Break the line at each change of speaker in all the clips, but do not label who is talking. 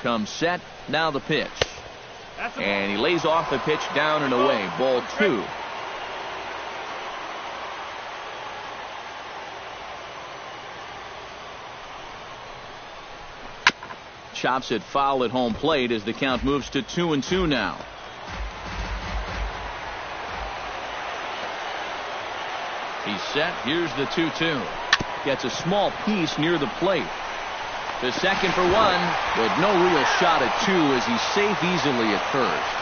comes set. Now the pitch. And he lays off the pitch down and away. Ball 2. Chops it foul at home plate as the count moves to 2-2 now. He's set. Here's the 2-2. Gets a small piece near the plate. To second for 1 with no real shot at 2 as he's safe easily at first.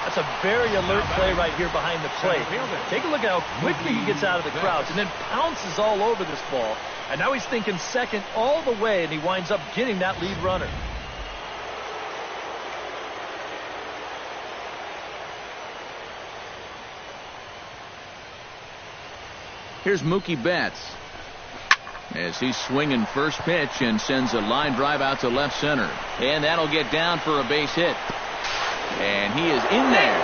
That's a very alert play right here behind the plate. Take a look at how quickly he gets out of the crouch and then pounces all over this ball. And now he's thinking second all the way, and he winds up getting that lead runner.
Here's Mookie Betts as he's swinging first pitch and sends a line drive out to left center. And that'll get down for a base hit. And he is in there.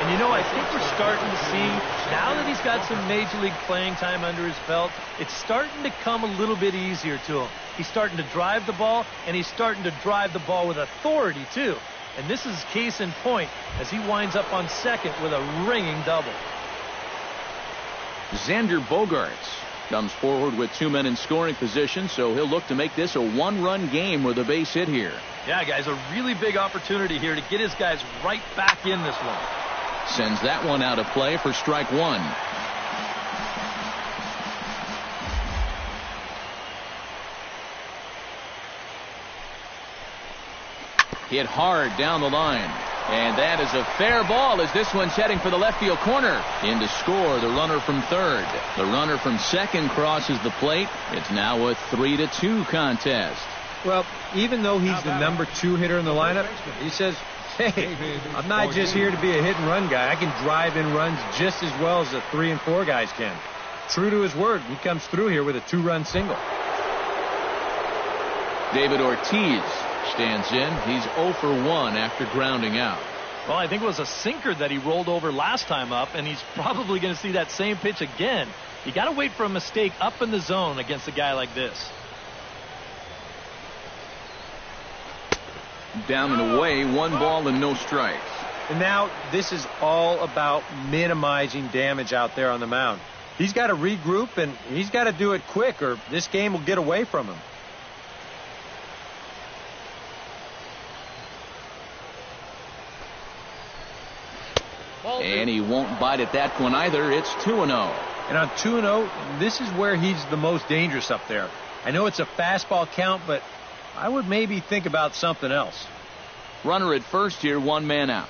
And you know, I think we're starting to see, now that he's got some major league playing time under his belt, it's starting to come a little bit easier to him. He's starting to drive the ball, and he's starting to drive the ball with authority, too. And this is case in point as he winds up on second with a ringing double.
Xander Bogaerts comes forward with 2 men in scoring position, so he'll look to make this a 1-run game with a base hit here.
Yeah, guys, a really big opportunity here to get his guys right back in this one.
Sends that one out of play for strike 1. Hit hard down the line. And that is a fair ball as this one's heading for the left field corner. In to score the runner from third. The runner from second crosses the plate. It's now a 3-2 contest.
Well, even though he's the number 2 hitter in the lineup, he says, hey, I'm not just here to be a hit and run guy. I can drive in runs just as well as the 3 and 4 guys can. True to his word, he comes through here with a 2-run single.
David Ortiz stands in. He's 0 for 1 after grounding out.
Well, I think it was a sinker that he rolled over last time up, and he's probably going to see that same pitch again. You got to wait for a mistake up in the zone against a guy like this.
Down and away, 1 ball and no strikes.
And now this is all about minimizing damage out there on the mound. He's got to regroup, and he's got to do it quick, or this game will get away from him.
And he won't bite at that one either. It's 2-0.
And on 2-0, this is where he's the most dangerous up there. I know it's a fastball count, but I would maybe think about something else.
Runner at first here, 1 man out.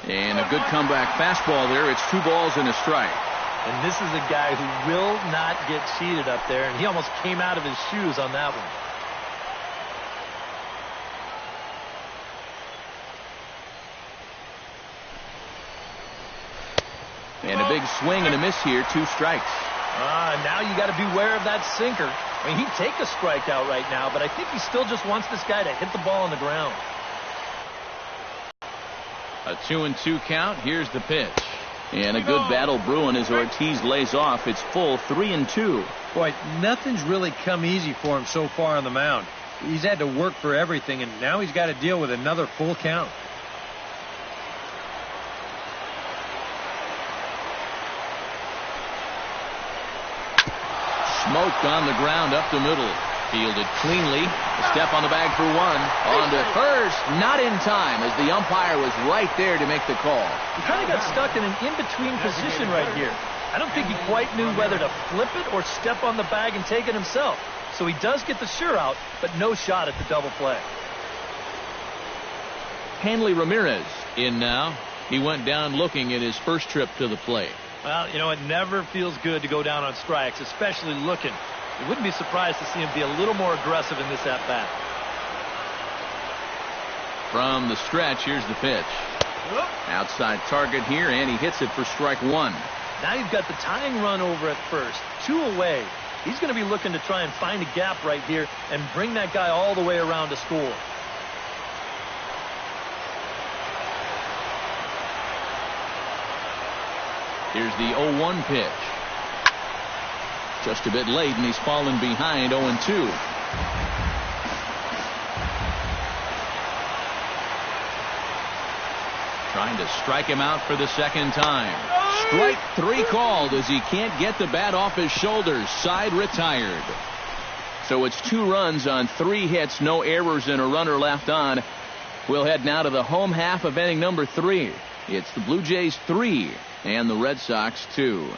And a good comeback fastball there. It's 2 balls and a strike.
And this is a guy who will not get cheated up there, and he almost came out of his shoes on that one.
And a big swing and a miss here, 2 strikes.
Now you got to beware of that sinker. I mean, he'd take a strikeout right now, but I think he still just wants this guy to hit the ball on the ground.
A 2-2 count. Here's the pitch. And a good battle brewing as Ortiz lays off. It's full 3-2.
Boy, nothing's really come easy for him so far on the mound. He's had to work for everything, and now he's got to deal with another full count.
Smoked on the ground up the middle. Fielded cleanly. A step on the bag for 1. On to first. Not in time as the umpire was right there to make the call.
He kind of got stuck in an in-between position right here. I don't think he quite knew whether to flip it or step on the bag and take it himself. So he does get the sure out, but no shot at the double play.
Hanley Ramirez in now. He went down looking at his first trip to the plate.
Well, you know, it never feels good to go down on strikes, especially looking. You wouldn't be surprised to see him be a little more aggressive in this at-bat.
From the stretch, here's the pitch. Outside target here, and he hits it for strike 1.
Now you've got the tying run over at first. 2 away. He's going to be looking to try and find a gap right here and bring that guy all the way around to score.
Here's the 0-1 pitch. Just a bit late, and he's fallen behind 0-2. Trying to strike him out for the second time. Strike 3 called as he can't get the bat off his shoulders. Side retired. So it's 2 runs on 3 hits, no errors, and a runner left on. We'll head now to the home half of inning number 3. It's the Blue Jays 3 and the Red Sox 2.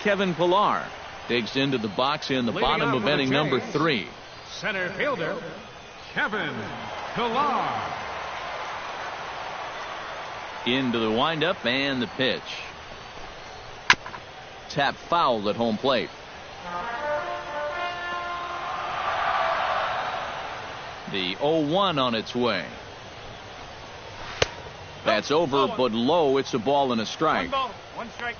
Kevin Pillar digs into the box in the bottom of inning number 3.
Center fielder, Kevin Pillar.
Into the windup and the pitch. Tap fouled at home plate. The 0-1 on its way. That's over, but low. It's a ball and a strike.
1 ball, 1 strike.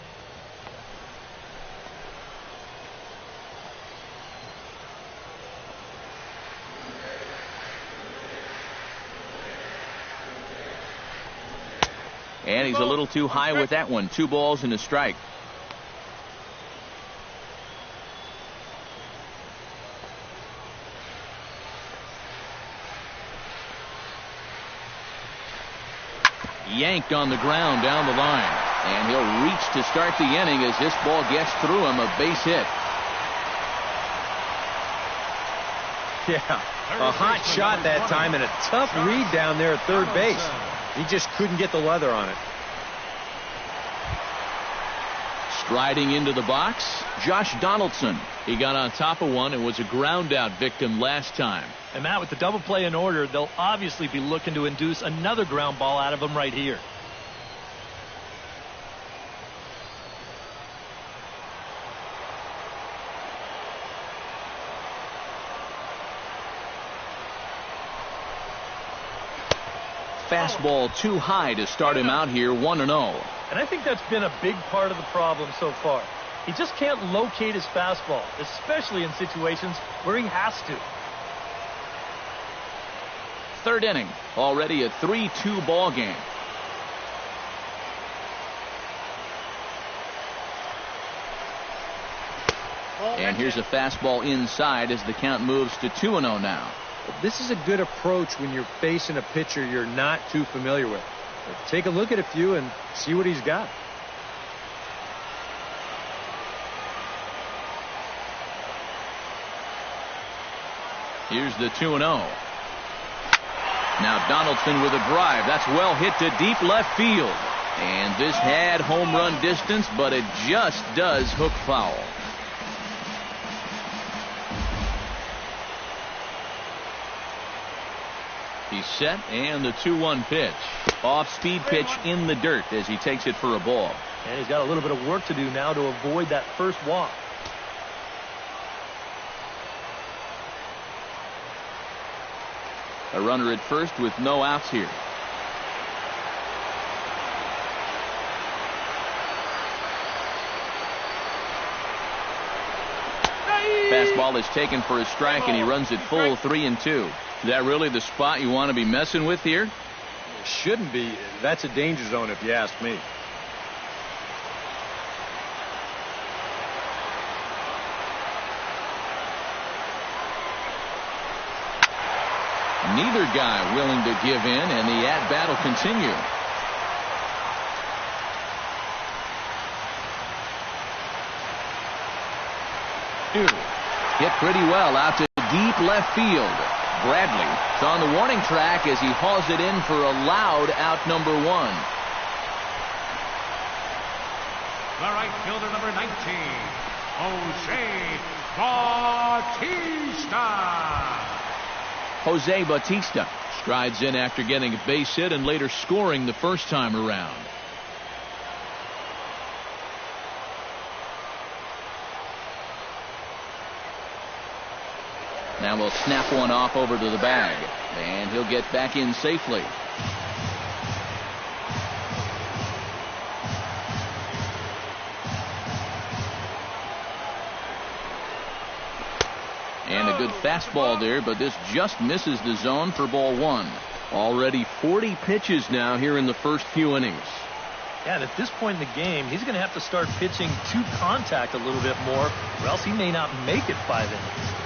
And he's a little too high with that one. 2 balls and a strike. Yanked on the ground down the line. And he'll reach to start the inning as this ball gets through him. A base hit.
Yeah, a hot shot that time and a tough read down there at third base. He just couldn't get the leather on it.
Striding into the box, Josh Donaldson. He got on top of one and was a ground out victim last time.
And Matt, with the double play in order, they'll obviously be looking to induce another ground ball out of him right here.
Fastball too high to start him out here, 1-0.
And I think that's been a big part of the problem so far. He just can't locate his fastball, especially in situations where he has to.
Third inning, already a 3-2 ball game. And here's a fastball inside as the count moves to 2-0 now.
This is a good approach when you're facing a pitcher you're not too familiar with. Take a look at a few and see what he's got.
Here's the 2-0. Now Donaldson with a drive. That's well hit to deep left field. And this had home run distance, but it just does hook foul. He's set, and the 2-1 pitch. Off-speed pitch in the dirt as he takes it for a ball.
And he's got a little bit of work to do now to avoid that first walk.
A runner at first with no outs here. Fastball is taken for a strike, and he runs it full 3-2. Is that really the spot you want to be messing with here?
It shouldn't be. That's a danger zone if you ask me.
Neither guy willing to give in, and the at-bat will continue. Hit pretty well out to deep left field. Bradley is on the warning track as he hauls it in for a loud out number 1.
The right fielder, number 19,
Jose Bautista strides in after getting a base hit and later scoring the first time around. Now we'll snap one off over to the bag, and he'll get back in safely. And a good fastball there, but this just misses the zone for ball 1. Already 40 pitches now here in the first few innings.
Yeah, and at this point in the game, he's going to have to start pitching to contact a little bit more, or else he may not make it 5 innings.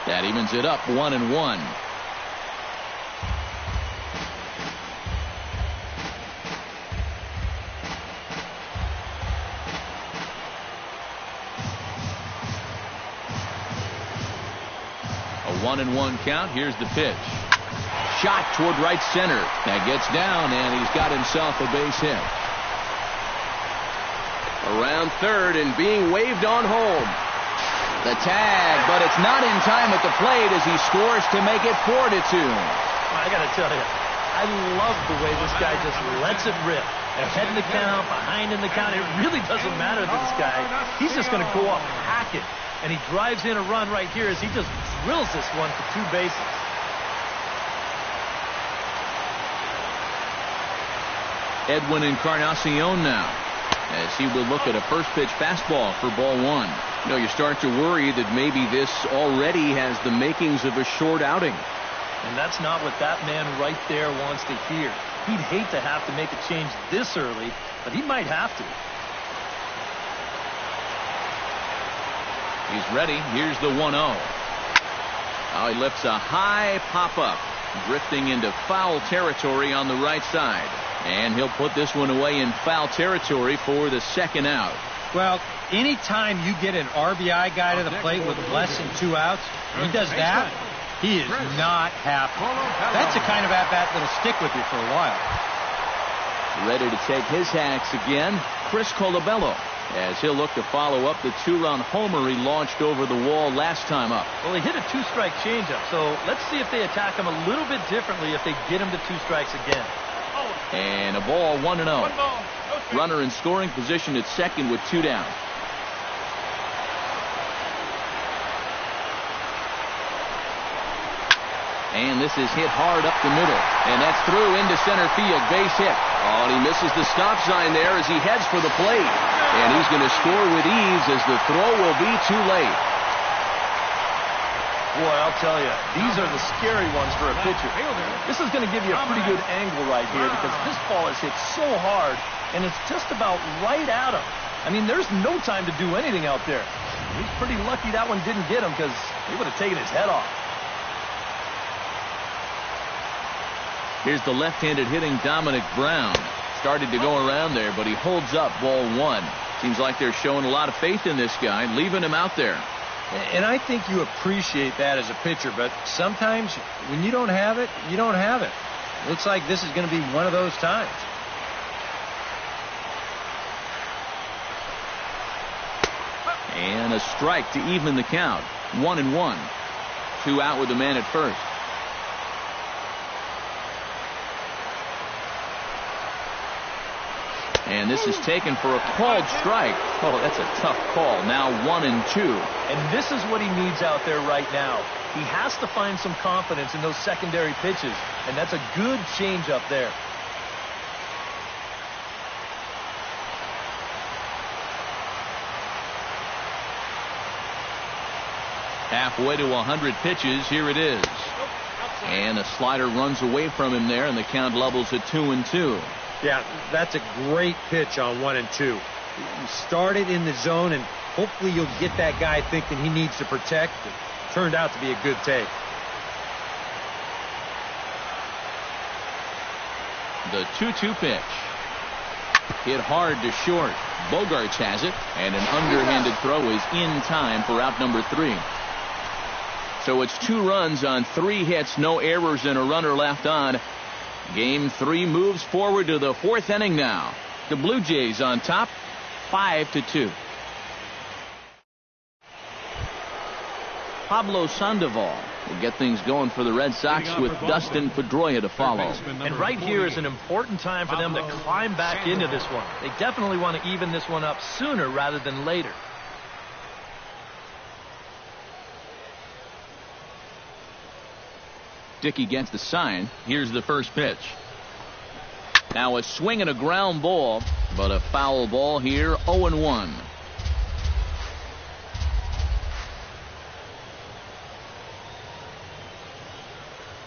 That evens it up 1-1. A 1-1 count. Here's the pitch. Shot toward right center. That gets down, and he's got himself a base hit. Around third and being waved on home. The tag, but it's not in time at the plate as he scores to make it 4-2.
I got to tell you, I love the way this guy just lets it rip. Ahead in the count, behind in the count. It really doesn't matter to this guy. He's just going to go up, hack it. And he drives in a run right here as he just drills this one for 2 bases.
Edwin Encarnacion now, as he will look at a first pitch fastball for ball 1. You know, you start to worry that maybe this already has the makings of a short outing.
And that's not what that man right there wants to hear. He'd hate to have to make a change this early, but he might have to.
He's ready. Here's the 1-0. Now he lifts a high pop-up, drifting into foul territory on the right side. And he'll put this one away in foul territory for the second out.
Well, anytime you get an RBI guy to the plate with less than 2 outs, he does that, he is not happy. That's the kind of at-bat that'll stick with you for a while.
Ready to take his hacks again, Chris Colabello, as he'll look to follow up the 2-run homer he launched over the wall last time up.
Well, he hit a 2-strike changeup, so let's see if they attack him a little bit differently if they get him to 2 strikes again.
And a ball, 1-0. Runner in scoring position at second with 2 down. And this is hit hard up the middle. And that's through into center field. Base hit. Oh, and he misses the stop sign there as he heads for the plate. And he's going to score with ease as the throw will be too late.
Boy, I'll tell you, these are the scary ones for a pitcher. This is going to give you a pretty good angle right here because this ball is hit so hard, and it's just about right at him. I mean, there's no time to do anything out there. He's pretty lucky that one didn't get him because he would have taken his head off.
Here's the left-handed hitting Dominic Brown. Started to go around there, but he holds up ball 1. Seems like they're showing a lot of faith in this guy, leaving him out there.
And I think you appreciate that as a pitcher, but sometimes when you don't have it, you don't have it. Looks like this is going to be one of those times.
And a strike to even the count. 1-1. 2 out with the man at first. And this is taken for a called strike. Oh, that's a tough call. Now 1-2.
And this is what he needs out there right now. He has to find some confidence in those secondary pitches. And that's a good change up there.
Halfway to 100 pitches. Here it is. And a slider runs away from him there, and the count levels at 2-2.
Yeah, that's a great pitch on 1-2. You start it in the zone, and hopefully you'll get that guy thinking he needs to protect. It turned out to be a good take.
The 2-2 pitch. Hit hard to short. Bogarts has it, and an underhanded throw is in time for out number 3. So it's 2 runs on 3 hits, no errors, and a runner left on. Game 3 moves forward to the 4th inning now. The Blue Jays on top, 5-2. Pablo Sandoval will get things going for the Red Sox with Dustin Pedroia to follow.
And right here is an important time for them to climb back into this one. They definitely want to even this one up sooner rather than later.
Dickey gets the sign. Here's the first pitch. Now a swing and a ground ball, but a foul ball here, 0-1.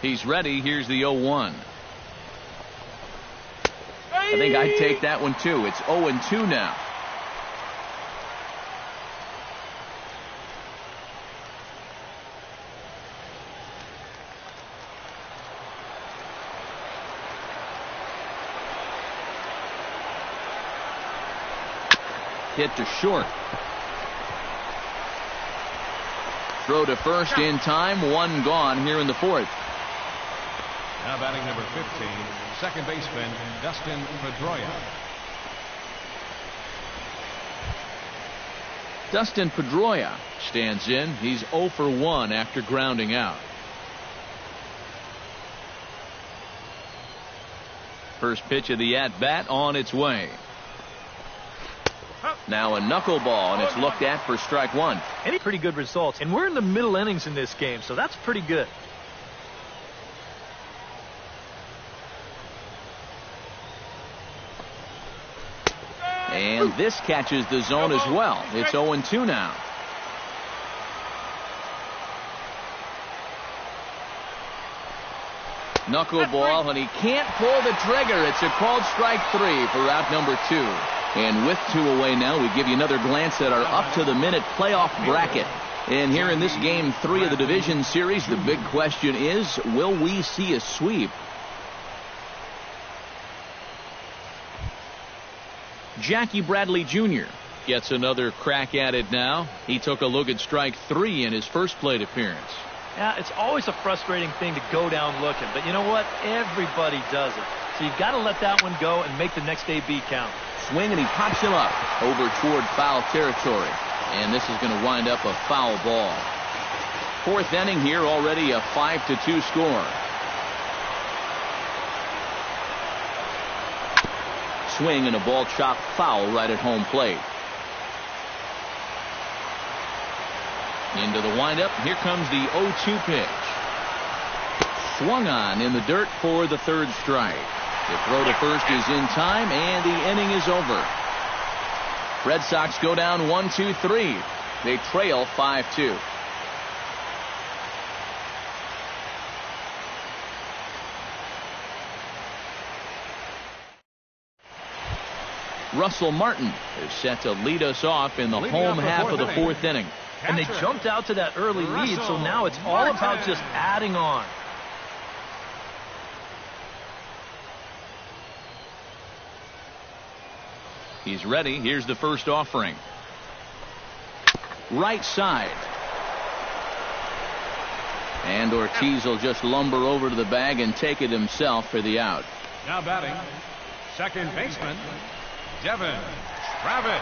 He's ready. Here's the 0-1. I think I'd take that one too. It's 0-2 now. Hit to short. Throw to first in time. One gone here in the fourth.
Now batting number 15, second baseman Dustin Pedroia.
Dustin Pedroia stands in. He's 0 for 1 after grounding out. First pitch of the at-bat on its way. Now a knuckleball, and it's looked at for strike one.
Any pretty good results, and we're in the middle innings in this game, so that's pretty good.
And this catches the zone as well. It's 0-2 now. Knuckleball, and he can't pull the trigger. It's a called strike 3 for out number 2. And with 2 away now, we give you another glance at our up-to-the-minute playoff bracket. And here in this Game 3 of the division series, the big question is, will we see a sweep? Jackie Bradley Jr. gets another crack at it now. He took a look at strike 3 in his first plate appearance.
Yeah, it's always a frustrating thing to go down looking, but you know what? Everybody does it. So you've got to let that one go and make the next AB count.
Swing, and he pops him up over toward foul territory. And this is going to wind up a foul ball. Fourth inning here, already a 5-2 score. Swing, and a ball chopped foul right at home plate. Into the windup. Here comes the 0-2 pitch. Swung on in the dirt for the third strike. The throw to first is in time, and the inning is over. Red Sox go down 1-2-3. They trail 5-2. Russell Martin is set to lead us off in the home half of the fourth inning.
And they jumped out to that early lead, so now it's all about just adding on.
He's ready. Here's the first offering. Right side. And Ortiz will just lumber over to the bag and take it himself for the out.
Now batting, second baseman Devin Travis.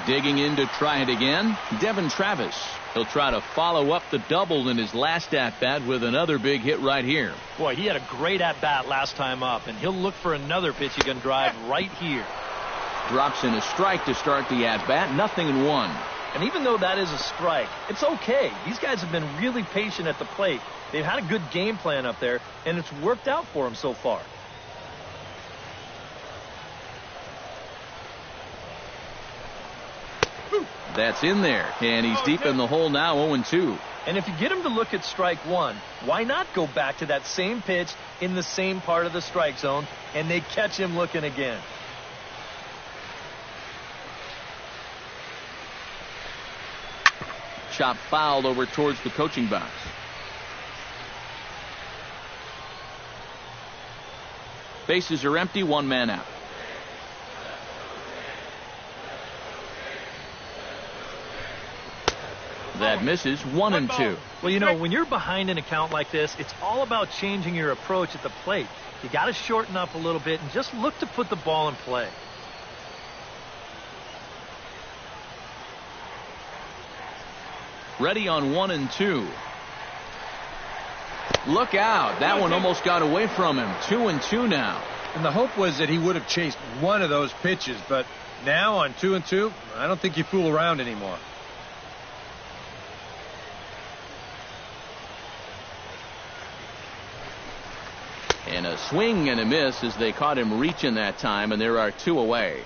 Digging in to try it again, Devin Travis. He'll try to follow up the double in his last at-bat with another big hit right here.
Boy, he had a great at-bat last time up, and he'll look for another pitch he can drive right here.
Drops in a strike to start the at-bat, 0-1.
And even though that is a strike, it's okay. These guys have been really patient at the plate. They've had a good game plan up there, and it's worked out for them so far.
That's in there, and he's deep in the hole now, 0-2.
And if you get him to look at strike one, why not go back to that same pitch in the same part of the strike zone, and they catch him looking again.
Chop fouled over towards the coaching box. Bases are empty, one man out. That misses, 1-2.
Well, you know, when you're behind an account like this, it's all about changing your approach at the plate. You got to shorten up a little bit and just look to put the ball in play.
Ready on 1-2. Look out. That one almost got away from him. 2-2 now.
And the hope was that he would have chased one of those pitches, but now on 2-2, I don't think you fool around anymore.
And a swing and a miss as they caught him reaching that time, and there are two away.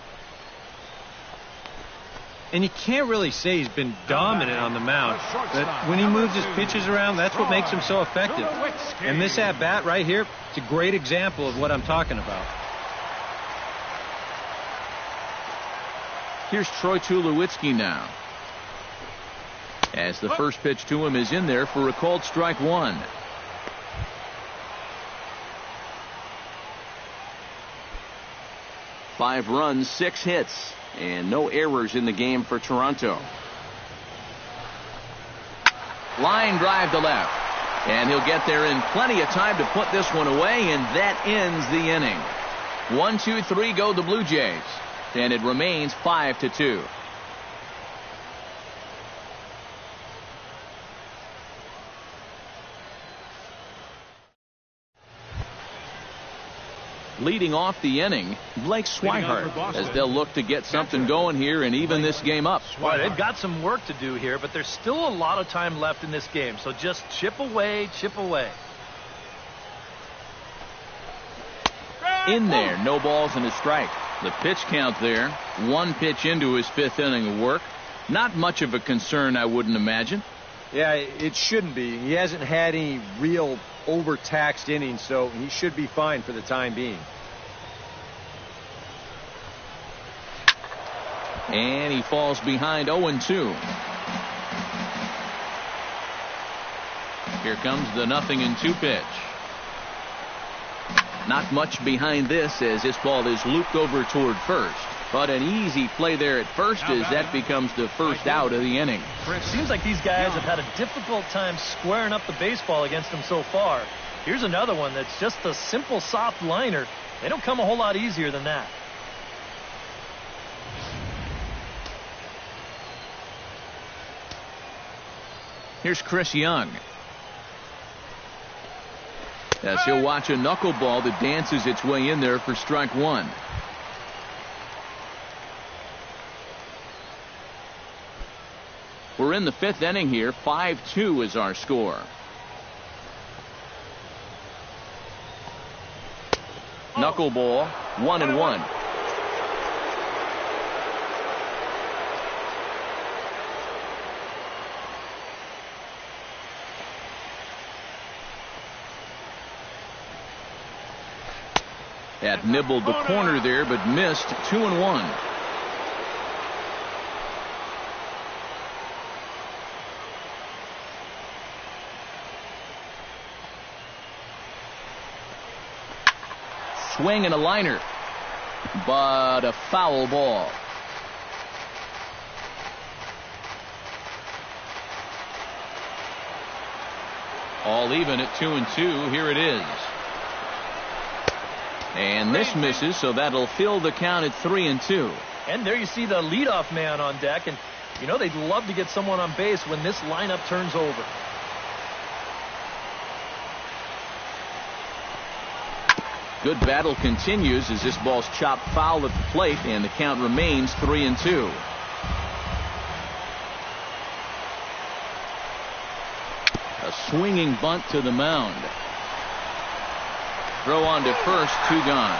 And you can't really say he's been dominant on the mound, but when he moves his pitches around, that's what makes him so effective. And this at-bat right here, it's a great example of what I'm talking about.
Here's Troy Tulowitzki now, as the first pitch to him is in there for a called strike one. Five runs, 6 hits, and no errors in the game for Toronto. Line drive to left, and he'll get there in plenty of time to put this one away, and that ends the inning. 1, 2, 3 go the Blue Jays, and it remains 5-2. Leading off the inning, Blake Swihart, as they'll look to get something going here and even this game up.
Well, they've got some work to do here, but there's still a lot of time left in this game, so just chip away, chip away.
In there, no balls and a strike. The pitch count there, 1 pitch into his 5th inning of work. Not much of a concern, I wouldn't imagine.
Yeah, it shouldn't be. He hasn't had any real overtaxed innings, so he should be fine for the time being.
And he falls behind 0-2. Here comes the 0-2 pitch. Not much behind this as this ball is looped over toward first. But an easy play there at first as that becomes the first out of the inning.
It seems like these guys have had a difficult time squaring up the baseball against them so far. Here's another one that's just a simple soft liner. They don't come a whole lot easier than that.
Here's Chris Young, as he'll watch a knuckleball that dances its way in there for strike one. We're in the 5th inning here. 5-2 is our score. Knuckleball, 1-1. That nibbled the corner there, but missed. 2-1. Swing and a liner, but a foul ball. All even at 2-2. Here it is. And this misses, so that'll fill the count at 3-2.
And there you see the leadoff man on deck, and you know they'd love to get someone on base when this lineup turns over.
Good battle continues as this ball's chopped foul at the plate, and the count remains 3-2. A swinging bunt to the mound. Throw on to first, 2 gone.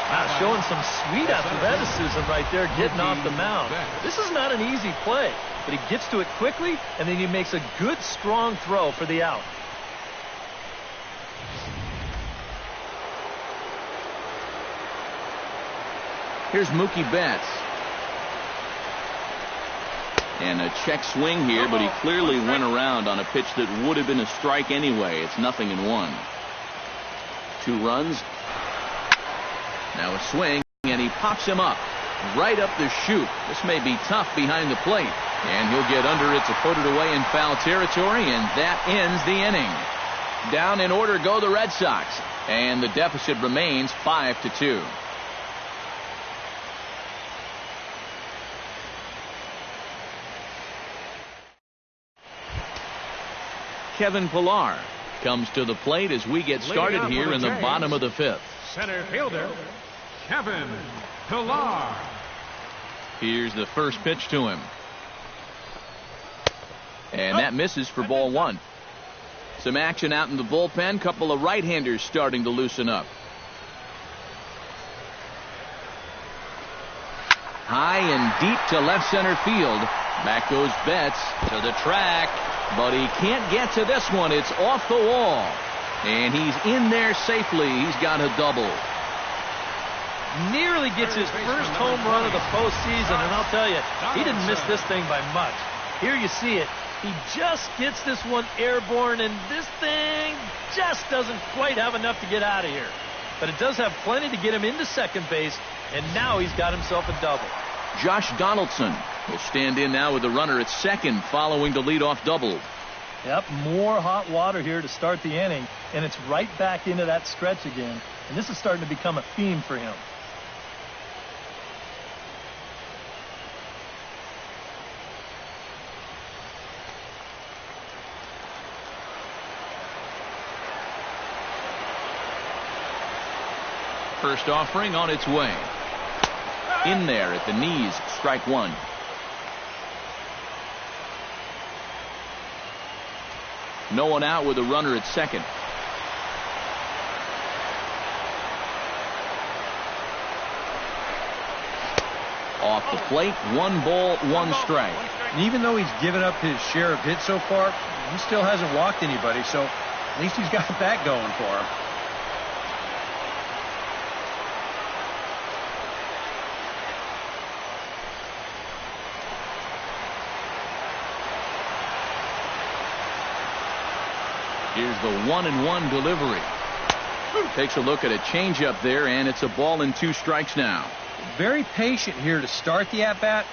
Wow, showing some sweet athleticism right there, getting off the mound. This is not an easy play, but he gets to it quickly, and then he makes a good, strong throw for the out.
Here's Mookie Betts. And a check swing here, but he clearly went around on a pitch that would have been a strike anyway. It's 0-1. 2 runs. Now a swing, and he pops him up right up the chute. This may be tough behind the plate, and he'll get under it to put it away in foul territory, and that ends the inning. Down in order go the Red Sox, and the deficit remains 5-2. Kevin Pillar comes to the plate as we get started here in the bottom of the 5th.
Center fielder, Kevin Pillar.
Here's the first pitch to him. And that misses for ball 1. Some action out in the bullpen. Couple of right-handers starting to loosen up. high and deep to left center field. Back goes Betts to the track, but he can't get to this one. It's off the wall, and he's in there safely. He's got a double.
Nearly gets his first home run of the postseason, and I'll tell you, he didn't miss this thing by much. Here you see it. He just gets this one airborne, and this thing just doesn't quite have enough to get out of here. But it does have plenty to get him into second base, and now he's got himself a double.
Josh Donaldson will stand in now with the runner at second following the leadoff double.
Yep, more hot water here to start the inning, and it's right back into that stretch again. And this is starting to become a theme for him.
First offering on its way. In there at the knees, strike one. No one out with a runner at second. Off the plate, 1 ball, 1 strike.
And even though he's given up his share of hits so far, he still hasn't walked anybody, so at least he's got that going for him.
Here's the 1-1 delivery. Takes a look at a changeup there, and it's a ball and 2 strikes now.
Very patient here to start the at-bat.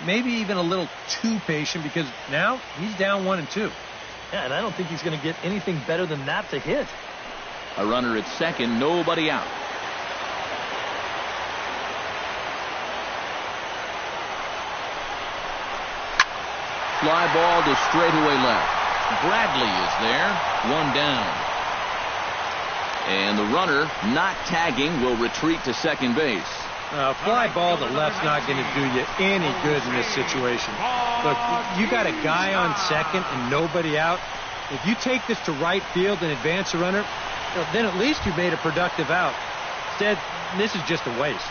Maybe even a little too patient, because now he's down 1-2.
Yeah, and I don't think he's going to get anything better than that to hit.
A runner at second, nobody out. Fly ball to straightaway left. Bradley is there, 1 down. And the runner, not tagging, will retreat to second base.
Fly ball to left's not going to do you any good in this situation. Look, you got a guy on second and nobody out. If you take this to right field and advance a runner, then at least you made a productive out. Instead, this is just a waste.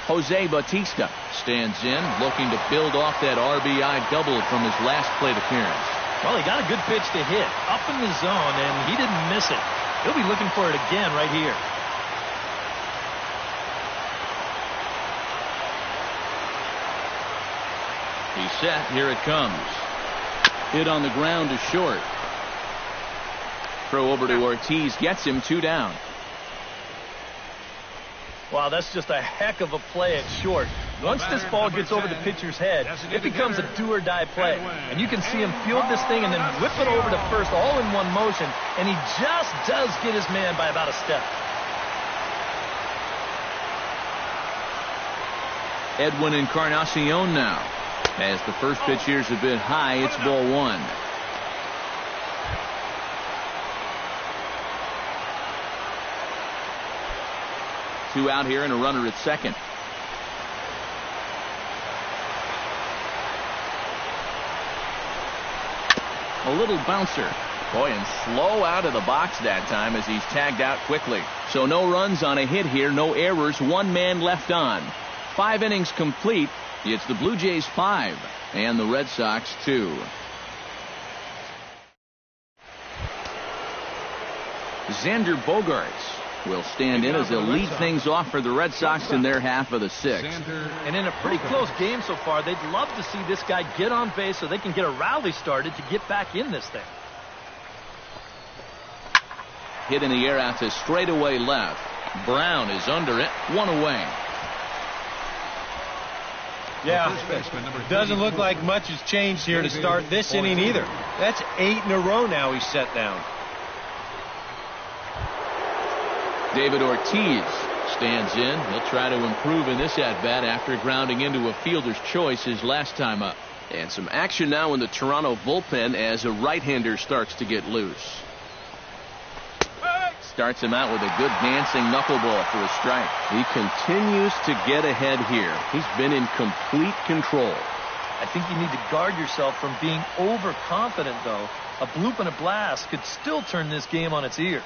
Jose Bautista stands in, looking to build off that RBI double from his last plate appearance.
Well, he got a good pitch to hit up in the zone, and he didn't miss it. He'll be looking for it again right here.
He's set. Here it comes. Hit on the ground to short. Throw over to Ortiz. Gets him 2 down.
Wow, that's just a heck of a play at short. Once this ball gets over the pitcher's head, it becomes a do-or-die play. And you can see him field this thing and then whip it over to first all in one motion. And he just does get his man by about a step.
Edwin Encarnacion now. As the first pitch here's a bit high, it's ball 1. Two out here and a runner at second. A little bouncer. Boy, and slow out of the box that time as he's tagged out quickly. So no runs on a hit here, no errors, 1 man left on. 5 innings complete. It's the Blue Jays 5 and the Red Sox 2. Xander Bogaerts will stand in as they'll lead things off for the Red Sox in their half of the 6th.
And in a pretty close game so far, they'd love to see this guy get on base so they can get a rally started to get back in this thing.
Hit in the air out to straightaway left. Brown is under it, 1 away.
Yeah, doesn't look like much has changed here to start this inning either. That's 8 in a row now he's set down.
David Ortiz stands in. He'll try to improve in this at-bat after grounding into a fielder's choice his last time up. And some action now in the Toronto bullpen as a right-hander starts to get loose. Starts him out with a good dancing knuckleball for a strike. He continues to get ahead here. He's been in complete control.
I think you need to guard yourself from being overconfident, though. A bloop and a blast could still turn this game on its ear.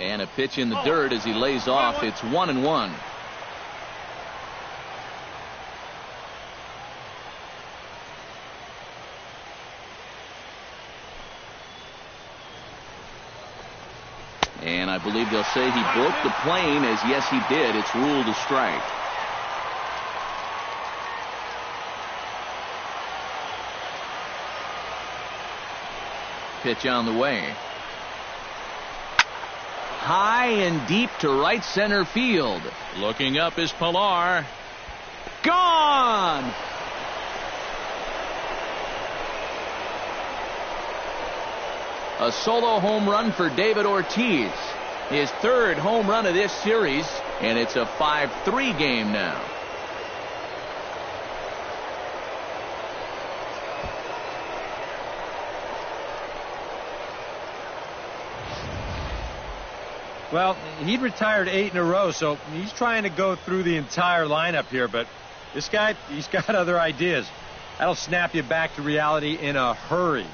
And a pitch in the dirt as he lays off. It's 1-1. And I believe they'll say he broke the plane, as yes he did. It's ruled a strike. Pitch on the way. High and deep to right center field. Looking up is Pilar. Gone! A solo home run for David Ortiz. His third home run of this series, and it's a 5-3 game now.
Well, he'd retired 8 in a row, so he's trying to go through the entire lineup here, but this guy, he's got other ideas. That'll snap you back to reality in a hurry.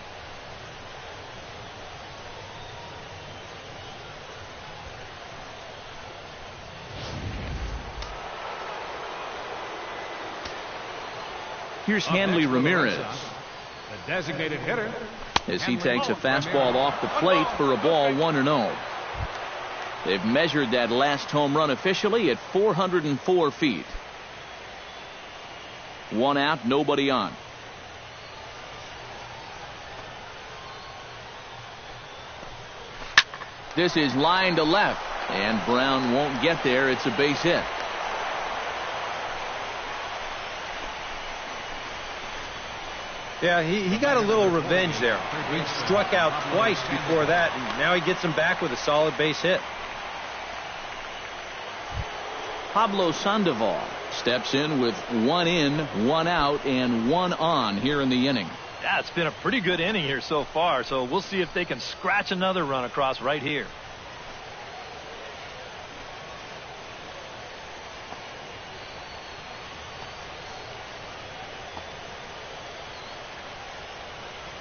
Here's Hanley Ramirez.
The designated hitter.
As he takes a fastball off the plate for a ball 1-0. They've measured that last home run officially at 404 feet. 1 out, nobody on. This is line to left, and Brown won't get there. It's a base hit.
Yeah, he got a little revenge there. He struck out twice before that, and now he gets him back with a solid base hit.
Pablo Sandoval steps in with 1 in, 1 out, and 1 on here in the inning.
Yeah, it's been a pretty good inning here so far, so we'll see if they can scratch another run across right here.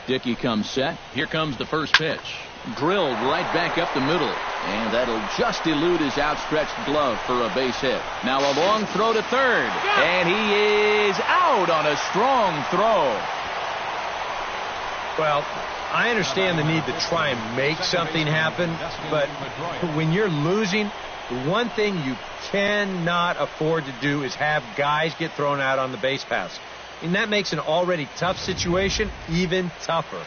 Dickey comes set. Here comes the first pitch. Drilled right back up the middle. And that'll just elude his outstretched glove for a base hit. Now a long throw to third. And he is out on a strong throw.
Well, I understand the need to try and make something happen, but when you're losing, the one thing you cannot afford to do is have guys get thrown out on the base pass. And that makes an already tough situation even tougher.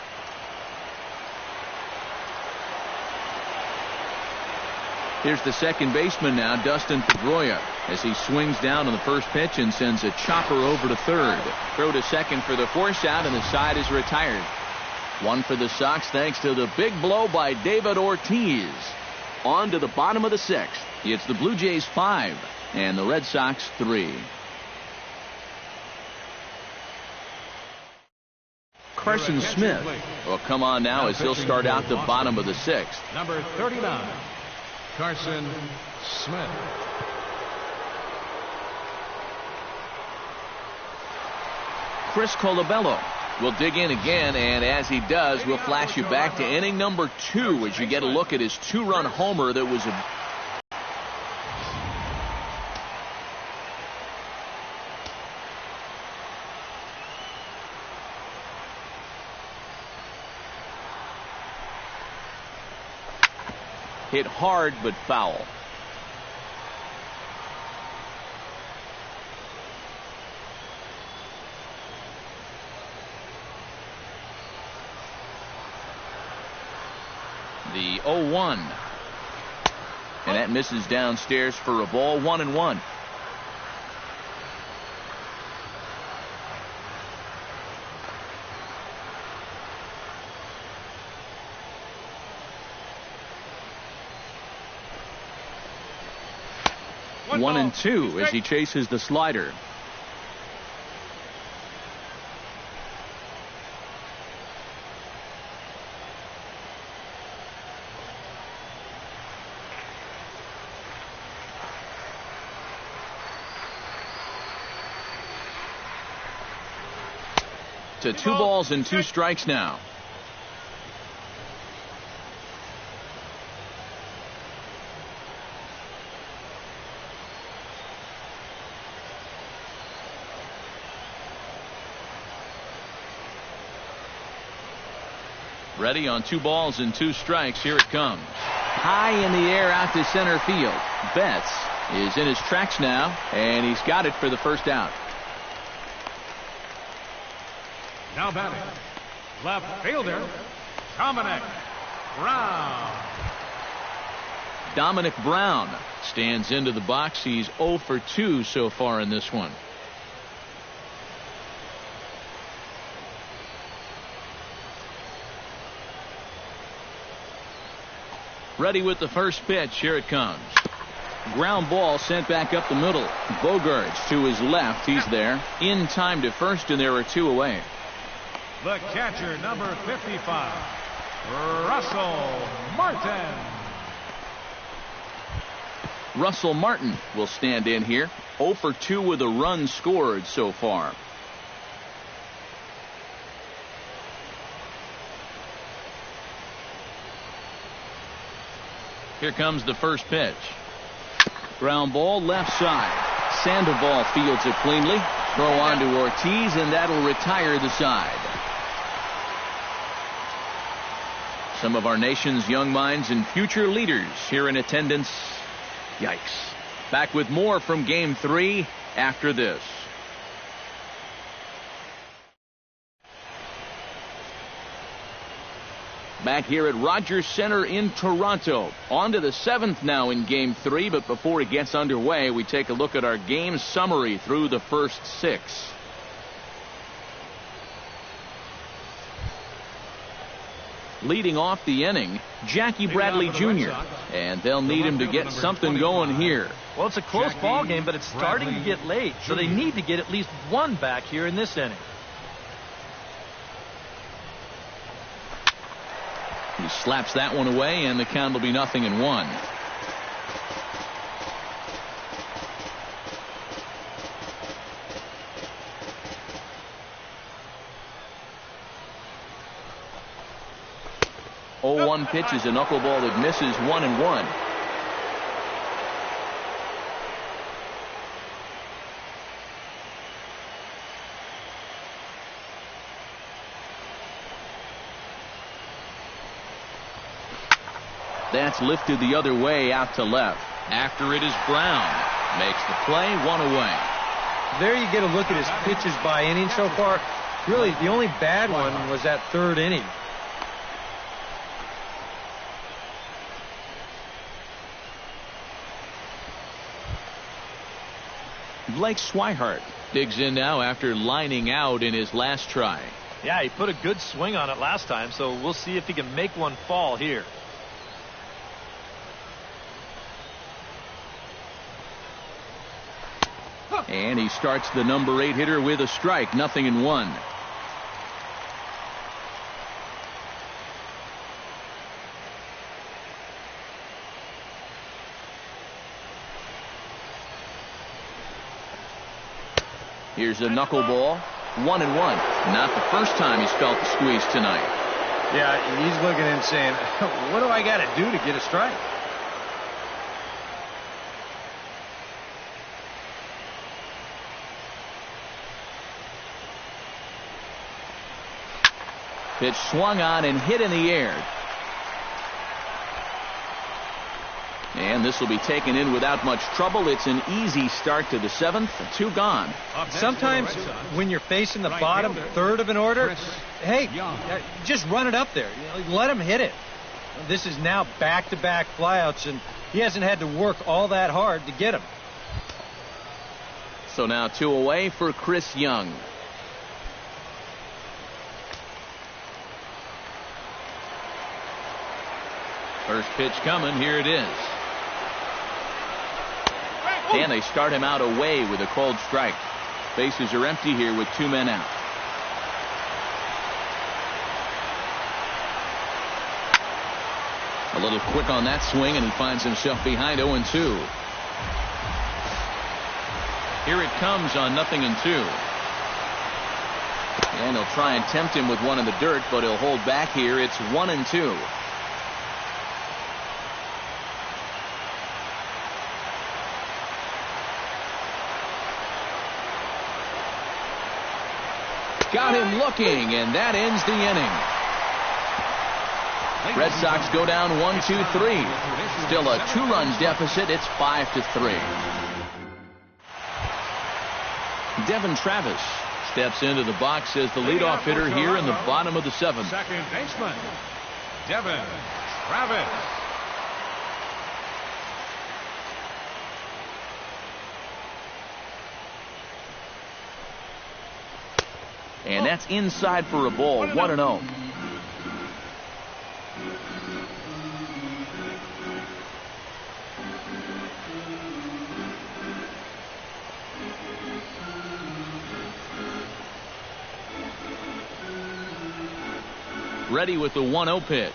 Here's the second baseman now, Dustin Pedroia, as he swings down on the first pitch and sends a chopper over to third. Throw to second for the force out, and the side is retired. 1 for the Sox thanks to the big blow by David Ortiz. On to the bottom of the 6th. It's the Blue Jays 5 and the Red Sox 3. Carson Smith will come on now as he'll start out the bottom of the 6th.
Number 39, Carson Smith.
Chris Colabello will dig in again, and as he does, we'll flash you back to inning number 2 as you get a look at his 2-run homer that was a hit hard but foul. The 0-1. And that misses downstairs for a ball, 1-1. One and 2 as he chases the slider. To 2 balls and 2 strikes now. Ready on 2 balls and 2 strikes. Here it comes. High in the air out to center field. Betts is in his tracks now, and he's got it for the first out.
Now batting, left fielder, Dominic Brown.
Dominic Brown stands into the box. He's 0 for 2 so far in this one. Ready with the first pitch. Here it comes. Ground ball sent back up the middle. Bogarts to his left. He's there in time to first, and there are 2 away.
The catcher, number 55, Russell Martin.
Russell Martin will stand in here. 0 for 2 with a run scored so far. Here comes the first pitch. Ground ball left side. Sandoval fields it cleanly. Throw on to Ortiz, and that'll retire the side. Some of our nation's young minds and future leaders here in attendance. Yikes. Back with more from Game 3 after this. Back here at Rogers Center in Toronto. On to the 7th now in Game 3, but before it gets underway, we take a look at our game summary through the first 6. Leading off the inning, Jackie Bradley Jr., and they'll need him to get something going here.
Well, it's a close ball game, but it's starting to get late, so they need to get at least 1 back here in this inning.
He slaps that one away, and the count will be 0-1. Oh, 1 pitch is a knuckleball that misses 1-1. That's lifted the other way out to left. After it is Brown. Makes the play, 1 away.
There you get a look at his pitches by inning so far. Really, the only bad one was that 3rd inning.
Blake Swihart digs in now after lining out in his last try.
Yeah, he put a good swing on it last time, so we'll see if he can make one fall here.
And he starts the number 8 hitter with a strike. 0-1. Here's a knuckleball. 1-1. Not the first time he's felt the squeeze tonight.
Yeah, he's looking and saying, what do I got to do to get a strike?
Pitch swung on and hit in the air. And this will be taken in without much trouble. It's an easy start to the 7th. 2 gone.
Sometimes when you're facing the bottom 3rd of an order, hey, just run it up there. Let him hit it. This is now back-to-back flyouts, and he hasn't had to work all that hard to get them.
So now 2 away for Chris Young. First pitch coming. Here it is. And they start him out away with a called strike. Bases are empty here with 2 men out. A little quick on that swing, and he finds himself behind 0-2. Here it comes on 0-2. And they'll try and tempt him with one in the dirt, but he'll hold back here. It's 1-2. Got him looking, and that ends the inning. Red Sox go down 1-2-3. Still a 2-run deficit. It's 5-3. Devin Travis steps into the box as the leadoff hitter here in the bottom of the 7th.
Second baseman, Devin Travis.
And that's inside for a ball. 1-0. Ready with the 1-0 pitch.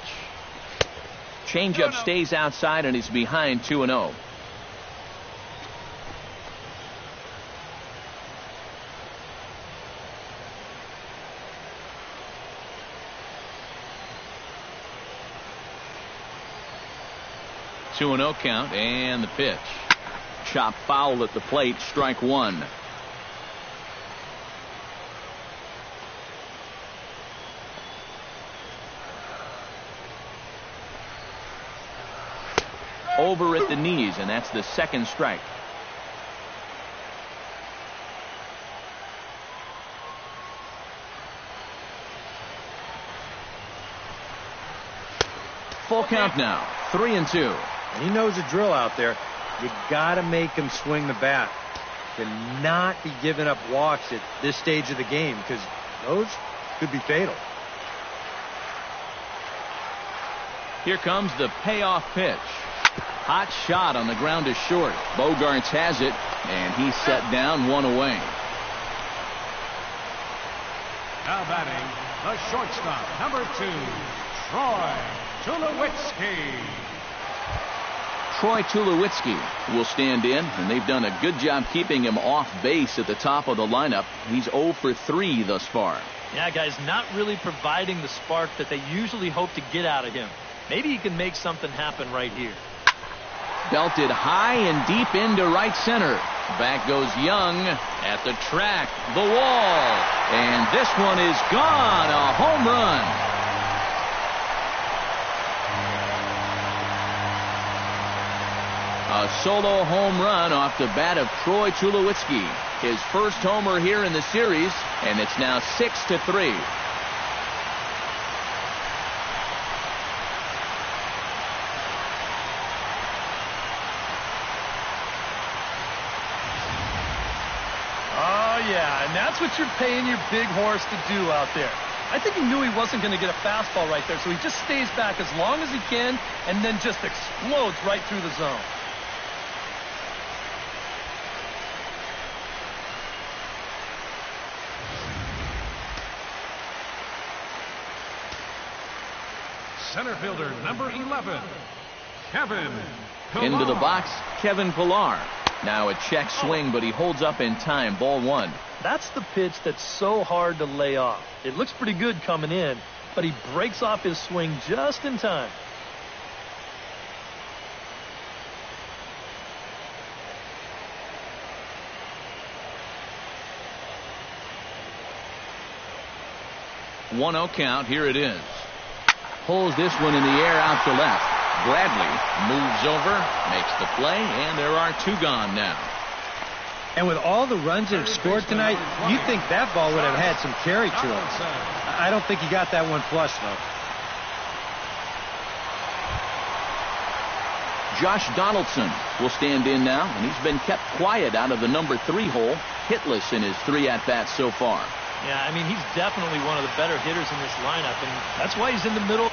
Changeup stays outside and he's behind 2-0. Two-0 count and the pitch. Chop foul at the plate. Strike 1. Over at the knees, and that's the second strike. Full count now. 3-2.
And he knows the drill out there. You got to make him swing the bat. Cannot be giving up walks at this stage of the game because those could be fatal.
Here comes the payoff pitch. Hot shot on the ground to short. Bogarts has it, and he's set down 1 away.
Now batting, the shortstop, number 2, Troy Tulowitzki.
Troy Tulowitzki will stand in, and they've done a good job keeping him off base at the top of the lineup. He's 0 for 3 thus far.
Yeah, guys, not really providing the spark that they usually hope to get out of him. Maybe he can make something happen right here.
Belted high and deep into right center. Back goes Young at the track, the wall, and this one is gone. A home run. A solo home run off the bat of Troy Tulowitzki. His first homer here in the series, and it's now 6-3.
Yeah, and that's what you're paying your big horse to do out there. I think he knew he wasn't going to get a fastball right there, so he just stays back as long as he can and then just explodes right through the zone.
Center fielder, number 11, Kevin Pillar.
Into the box, Kevin Pillar. Now a check swing, but he holds up in time. Ball 1.
That's the pitch that's so hard to lay off. It looks pretty good coming in, but he breaks off his swing just in time.
One 0 count. Here it is. Pulls this one in the air out to left. Bradley moves over, makes the play, and there are 2 gone now.
And with all the runs that have scored tonight, you'd think that ball would have had some carry to it. I don't think he got that one flush, though.
Josh Donaldson will stand in now, and he's been kept quiet out of the number 3 hole, hitless in his 3 at-bats so far.
Yeah, I mean, he's definitely one of the better hitters in this lineup, and that's why he's in the middle.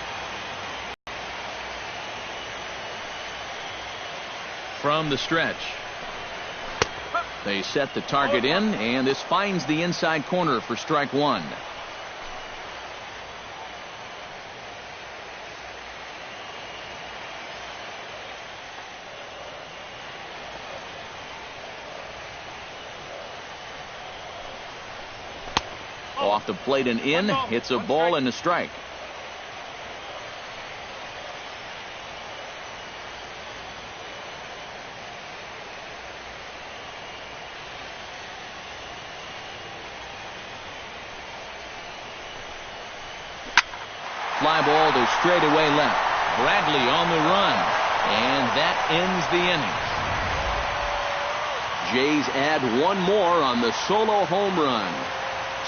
From the stretch. They set the target in, and this finds the inside corner for strike 1. Off the plate and in. Hits a ball and a strike. fly ball to straightaway left. Bradley on the run, and that ends the inning. Jays add one more on the solo home run.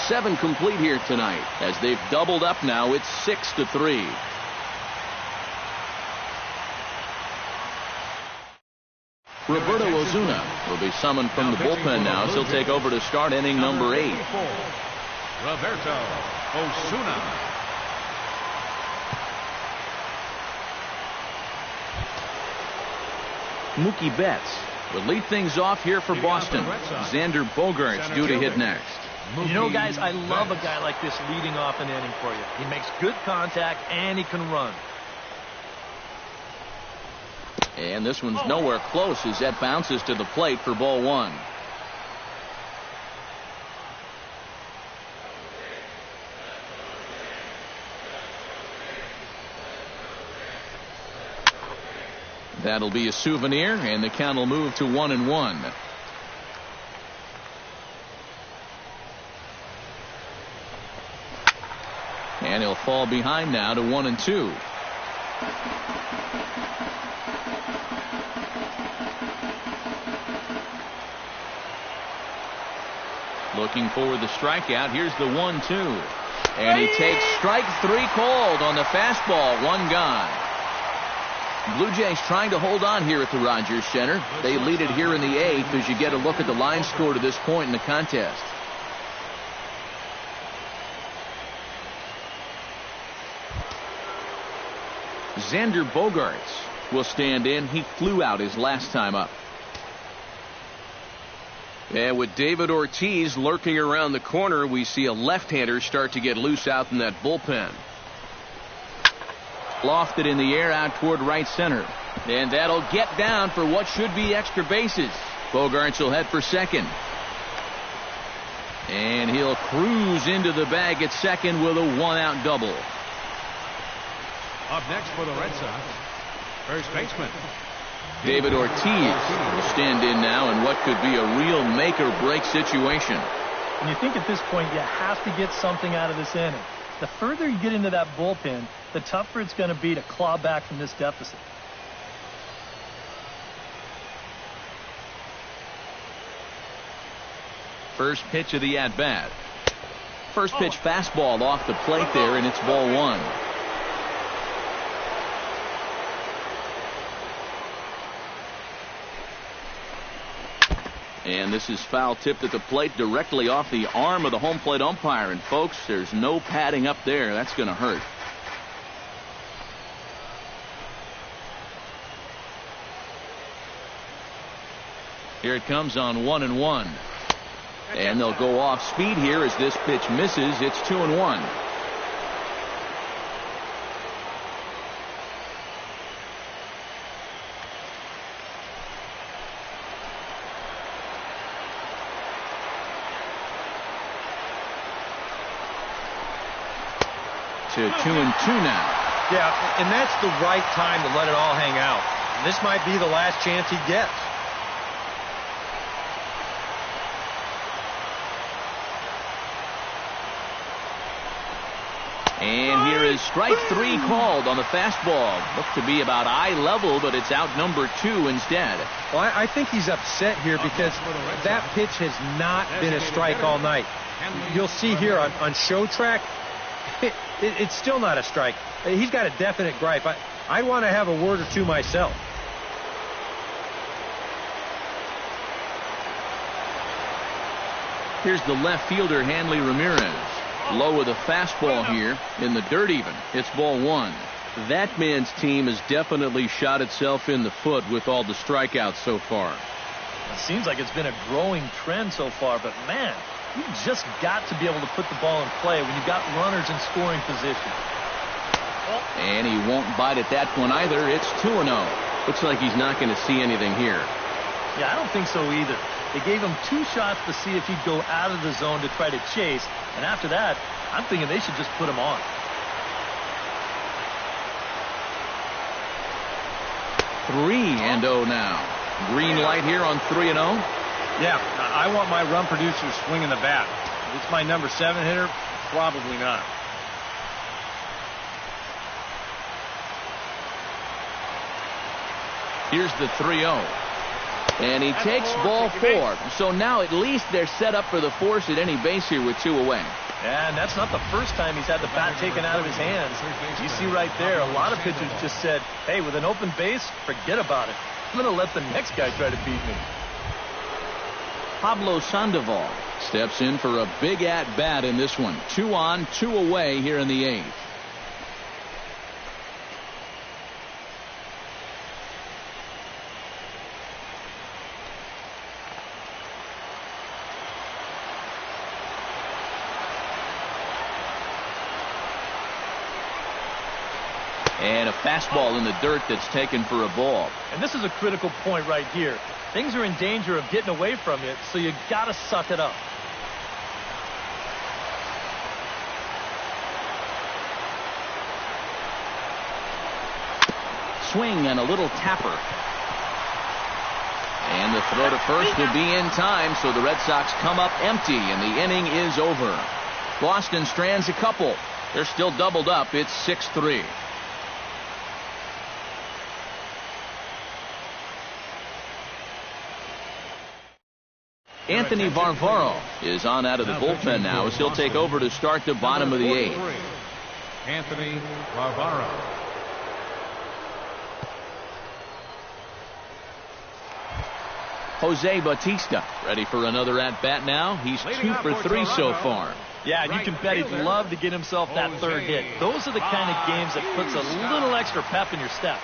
7 complete here tonight. As they've doubled up now, it's 6-3. Roberto Ozuna will be summoned from the bullpen now, so he'll take over to start inning number 8.
Roberto Ozuna.
Mookie Betts will lead things off here for Boston. Xander Bogaerts due to hit next.
You know, guys, I love a guy like this leading off an inning for you. He makes good contact and he can run.
And this one's nowhere close as that bounces to the plate for ball 1. That'll be a souvenir, and the count will move to 1-1. And he'll fall behind now to 1-2. Looking for the strikeout. Here's the 1-2. And he takes strike 3 called on the fastball. 1 gone. Blue Jays trying to hold on here at the Rogers Center. They lead it here in the 8th as you get a look at the line score to this point in the contest. Xander Bogaerts will stand in. He flew out his last time up. And with David Ortiz lurking around the corner, we see a left-hander start to get loose out in that bullpen. Lofted in the air out toward right center. And that'll get down for what should be extra bases. Bogaerts will head for second. And he'll cruise into the bag at second with a 1-out double.
Up next for the Red Sox, first baseman
David Ortiz will stand in now in what could be a real make-or-break situation.
And you think at this point you have to get something out of this inning. The further you get into that bullpen, the tougher it's going to be to claw back from this deficit.
First pitch of the at-bat. First pitch fastball off the plate there, and it's ball 1. And this is foul tipped at the plate directly off the arm of the home plate umpire. And folks, there's no padding up there. That's going to hurt. Here it comes on 1-1. And they'll go off speed here as this pitch misses. It's 2-1. To 2-2 now.
Yeah, and that's the right time to let it all hang out. This might be the last chance he gets.
And here is strike 3 called on the fastball. Looked to be about eye level, but it's out number 2 instead.
Well, I think he's upset here because that pitch has not been a strike all night. You'll see here on show track, it's still not a strike. He's got a definite gripe. I want to have a word or two myself.
Here's the left fielder, Hanley Ramirez. Low with a fastball here in the dirt even. It's ball 1. That man's team has definitely shot itself in the foot with all the strikeouts so far.
It seems like it's been a growing trend so far, but man, you've just got to be able to put the ball in play when you've got runners in scoring position.
And he won't bite at that one either. It's 2-0. Looks like he's not going to see anything here.
Yeah, I don't think so either. They gave him 2 shots to see if he'd go out of the zone to try to chase. And after that, I'm thinking they should just put him on.
3-0 now. Green light here on 3-0.
Yeah, I want my run producer swinging the bat. If it's my number 7 hitter, probably not.
Here's the 3-0. And he takes ball 4. So now at least they're set up for the force at any base here with 2 away.
And that's not the first time he's had the bat taken out of his hands. You see right there, a lot of pitchers just said, hey, with an open base, forget about it. I'm going to let the next guy try to beat me.
Pablo Sandoval steps in for a big at-bat in this one. 2 on, 2 away here in the 8th. And a fastball in the dirt that's taken for a ball.
And this is a critical point right here. Things are in danger of getting away from you, so you got to suck it up.
Swing and a little tapper. And the throw to first will be in time, so the Red Sox come up empty, and the inning is over. Boston strands a couple. They're still doubled up. It's 6-3. Anthony Varvaro is on out of the bullpen now as he'll take over to start the bottom of the 8th.
Anthony Varvaro.
Jose Bautista ready for another at-bat now. He's 2 for 3 so far.
Yeah, and you can bet he'd love to get himself that 3rd hit. Those are the kind of games that puts a little extra pep in your step.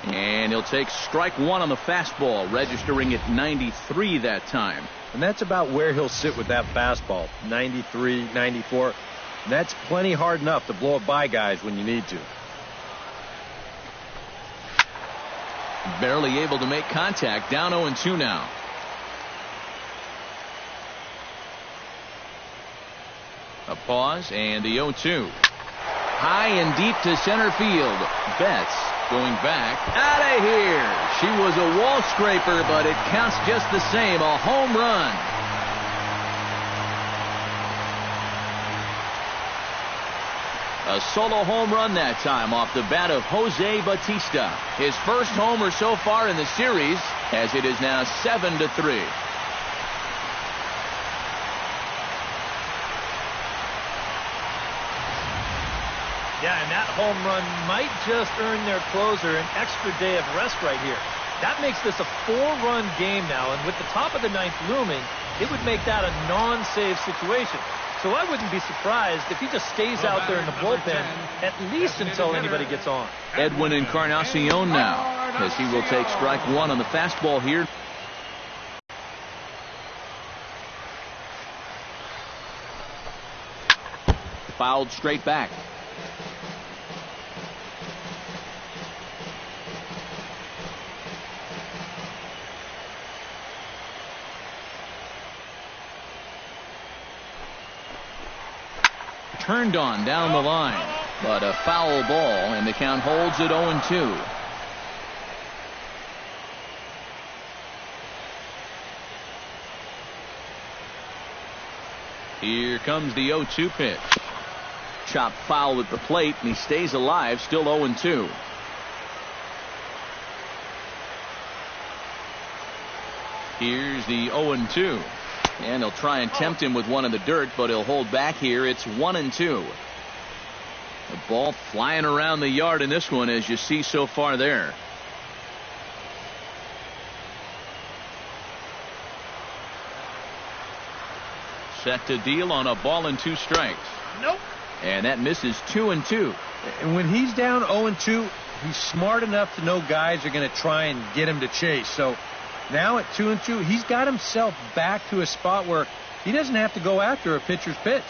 And he'll take strike 1 on the fastball, registering at 93 that time.
And that's about where he'll sit with that fastball, 93, 94. And that's plenty hard enough to blow it by guys when you need to.
Barely able to make contact, down 0-2 now. A pause and the 0-2. High and deep to center field. Betts going back. Out of here. She was a wall scraper, but it counts just the same. A home run. A solo home run that time off the bat of Jose Bautista. His first homer so far in the series, as it is now 7-3.
Yeah, and that home run might just earn their closer an extra day of rest right here. That makes this a 4-run game now, and with the top of the 9th looming, it would make that a non-save situation. So I wouldn't be surprised if he just stays out there in the bullpen at least until anybody gets on.
Edwin Encarnacion now, as he will take strike 1 on the fastball here. Fouled straight back. Turned on down the line, but a foul ball, and the count holds at 0-2. Here comes the 0-2 pitch. Chopped foul at the plate, and he stays alive, still 0-2. Here's the 0-2. And he'll try and tempt him with one in the dirt, but he'll hold back here. It's 1-2. The ball flying around the yard in this one, as you see so far there. Set to deal on a ball and 2 strikes.
Nope.
And that misses 2-2.
And when he's down 0-2, he's smart enough to know guys are going to try and get him to chase. So now at 2-2, he's got himself back to a spot where he doesn't have to go after a pitcher's pitch.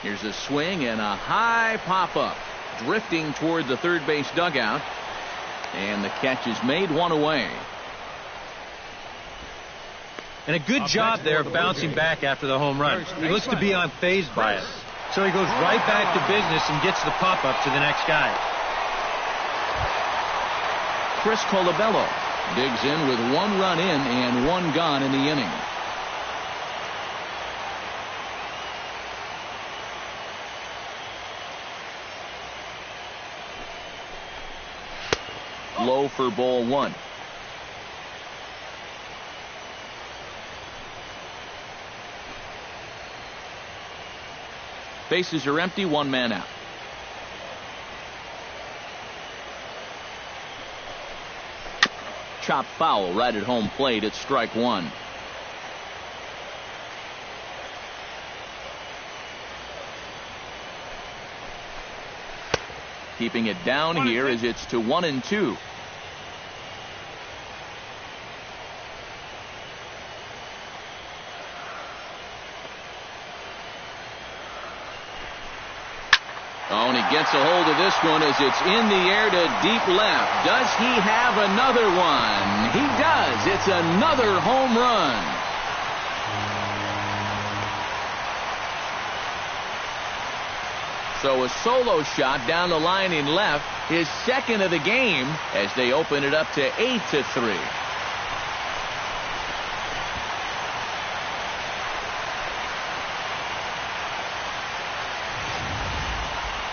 Here's a swing and a high pop-up, drifting toward the third base dugout. And the catch is made, 1 away.
And a good job there bouncing back after the home run. He looks to be unfazed by it. So he goes right back to business and gets the pop-up to the next guy.
Chris Colabello digs in with 1 run in and 1 gone in the inning. Low for ball 1. Bases are empty, 1 man out. Chop foul right at home plate. It's strike 1. Keeping it down here as it's to 1-2. Oh, and he gets a hold of this one as it's in the air to deep left. Does he have another one? He does. It's another home run. So a solo shot down the line in left, his second of the game, as they open it up to 8-3.